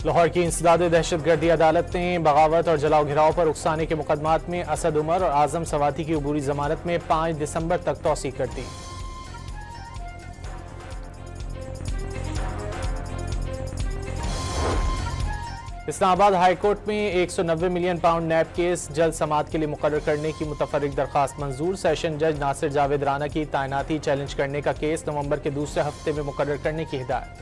लाहौर की इंसदाद दहशतगर्दी अदालत ने बगावत और जलाओ घिराव पर उकसाने के मुकदमात में असद उमर और आजम सवाती की अबूरी जमानत में 5 दिसंबर तक तौसीह कर दी। इस्लामाबाद हाई कोर्ट में 190 मिलियन पाउंड नैब केस जल्द समाअत के लिए मुकर्रर करने की मुतफर्रिक दरखास्त मंजूर। सेशन जज नासिर जावेद राना की तैनाती चैलेंज करने का केस नवंबर के दूसरे हफ्ते में मुकर्रर करने की हिदायत।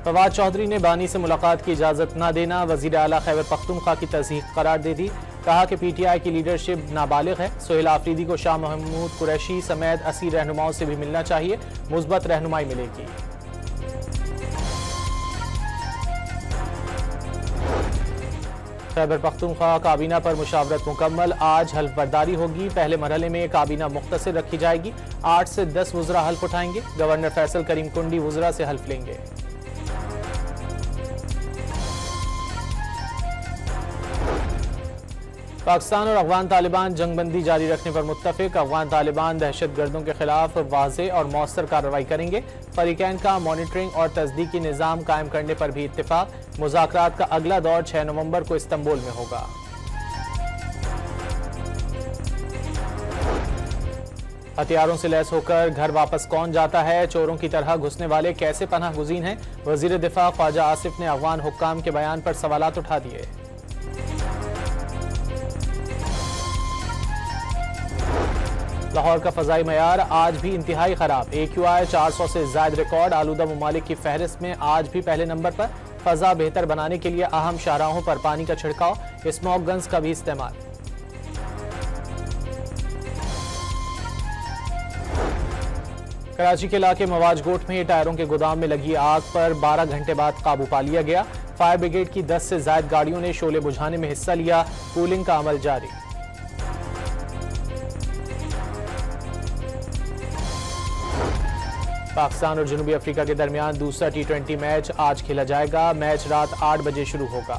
फवाद चौधरी ने बानी से मुलाकात की इजाजत न देना वजीर आला खैबर पख्तूनख्वा की तस्दीक करार दे दी। कहा कि पीटीआई की लीडरशिप नाबालिग है। सोहेल आफरीदी को शाह महमूद कुरैशी समेत 80 रहनुमाओं से भी मिलना चाहिए, मुस्बत रहनुमाई मिलेगी। खैबर पख्तूनख्वा काबीना पर मुशावरत मुकम्मल। आज हल्फ बर्दारी होगी। पहले मरहले में काबीना मुख्तसर रखी जाएगी। 8 से 10 वुज़रा हल्फ उठाएंगे। गवर्नर फैसल करीम कुंडी वुज़रा से हल्फ लेंगे। पाकिस्तान और अफगान तालिबान जंगबंदी जारी रखने पर मुत्तफिक। अफगान तालिबान दहशतगर्दों के खिलाफ वाज़ेह और मौसर कार्रवाई करेंगे। फरीकैन का मॉनिटरिंग और तस्दीकी निज़ाम कायम करने पर भी इत्तिफाक। मुज़ाकरात का अगला दौर 6 नवंबर को इस्तांबुल में होगा। हथियारों से लैस होकर घर वापस कौन जाता है, चोरों की तरह घुसने वाले कैसे पनाह गुज़ीन हैं। वज़ीर दिफा ख्वाजा आसिफ ने अफगान हुक्काम के बयान पर सवालात उठा दिए। लाहौर का फजाई मयार आज भी इंतहाई खराब। AQI 400 से ज्यादा रिकॉर्ड। आलूदा ममालिक की फहरिस्त में आज भी पहले नंबर पर। फजा बेहतर बनाने के लिए अहम शाहराहों पर पानी का छिड़काव, स्मोक गन्स का भी इस्तेमाल। कराची के इलाके मवाजगोट में टायरों के गोदाम में लगी आग पर 12 घंटे बाद काबू पा लिया गया। फायर ब्रिगेड की 10 से ज्यादा गाड़ियों ने शोले बुझाने में हिस्सा लिया। कूलिंग का अमल जारी। पाकिस्तान और जनूबी अफ्रीका के दरमियान दूसरा T20 मैच आज खेला जाएगा। मैच रात 8 बजे शुरू होगा।